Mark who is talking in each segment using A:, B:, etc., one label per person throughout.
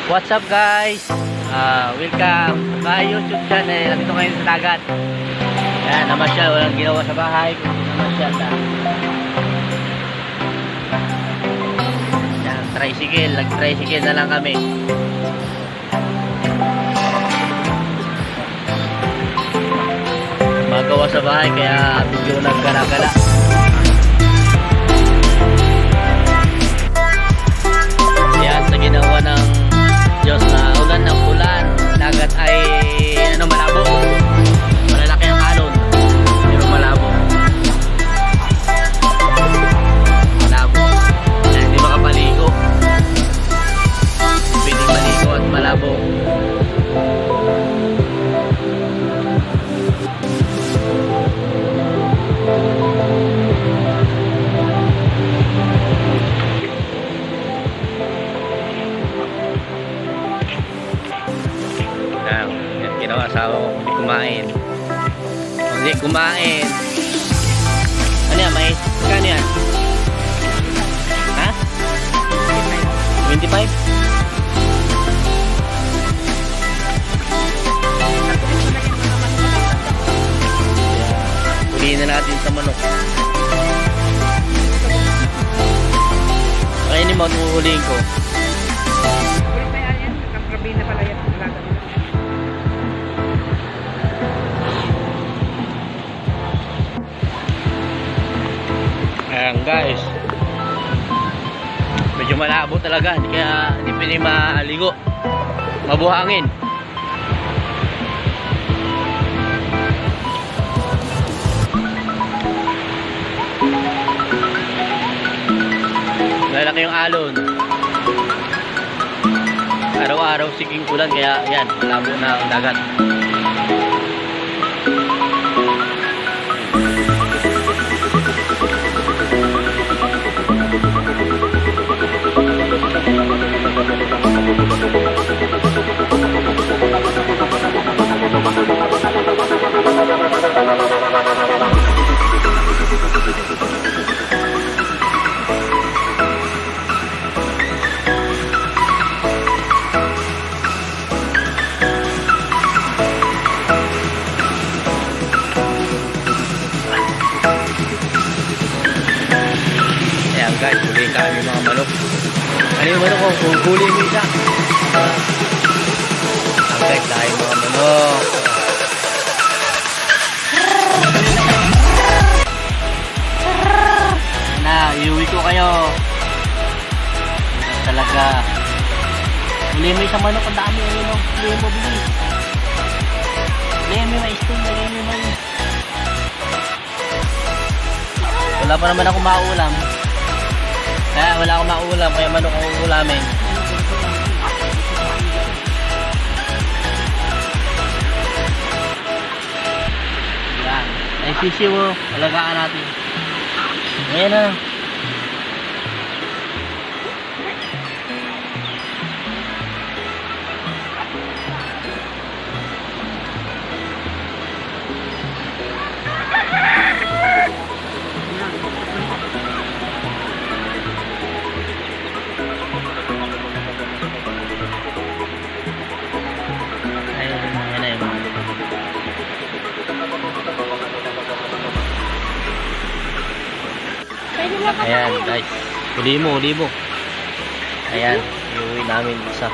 A: What's up guys? Welcome sa my YouTube channel. Nandito ngayon sa dagat. Yan, namasyal. Walang ginawa sa bahay. Namasyal na. Yan, tricycle. Nag-tricycle na lang kami. Magawa sa bahay kaya medyo nagkala-gala. Yan, sa ginawa ng Diyos na ulan ng ulan, dagat ay malabo, malalaki ang alon pero malabo, kaya hindi makapaligo, pwedeng maligo at malabo. Ginawa asawa ko, hindi kumain. Hindi kumain. Ano yan, mais? Kano yan? Ha? 25? Ulihin na natin sa manok. Kainin mo, tuhulihin ko. Ayan guys, medyo malabo talaga, kaya hindi pwede maligo, mabuhangin. Lalaki yung alon, araw-araw siging ulan, kaya yan, malabo na ang dagat. Ayan guys, huli kami mga manok. Ano yung manok ko? Kung huli mo isa. Guys, tayo mga manok. Na, iuwi ko kayo. Talaga. Huli mo isang manok, ang dami. Huli mo, bilis. Huli mo mais ito. Huli mo mais. Wala pa naman ako maulam. Kaya wala akong maulam, kaya manok ang ulamin. Yan. Ay sisiw, alagaan natin. Ayan na. Ayan guys, huli mo. Ayan, iuwi namin isa.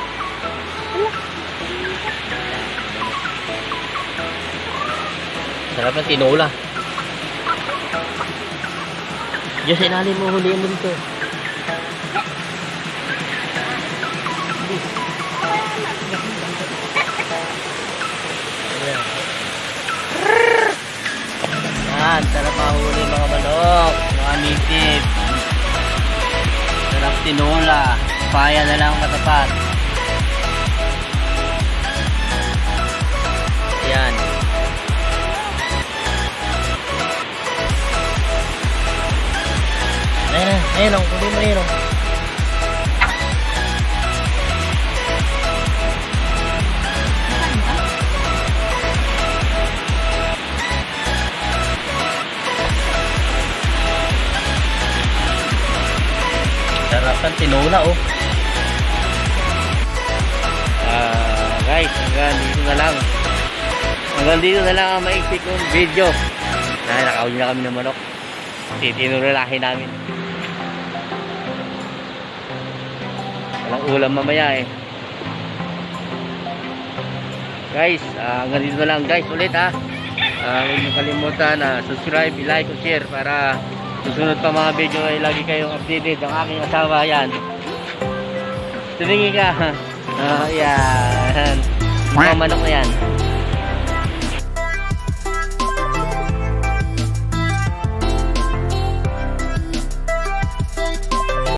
A: Sarap ng tinola. Diyos, inalim mo, huli mo dito. Ayan, sarap mahuli mga manok, mga native. Sarap tinola, paya na lang matapat. Ayan. Ayun, huli mo yun. Sarap ng tinola, oh. guys, hanggang dito na lang. Hanggang dito na lang ang maiksi kong video. Dahil nakahuli na kami ng manok. Tinurulahin namin. Walang ulam mamaya eh. Guys, hanggang dito na lang guys ulit ha. Huwag niyo kalimutan na subscribe, like, o share para susunod pa mga video ay lagi kayong updated. Ang aking asawa yan. Tumingin ka. Yan. Mga manok na yan.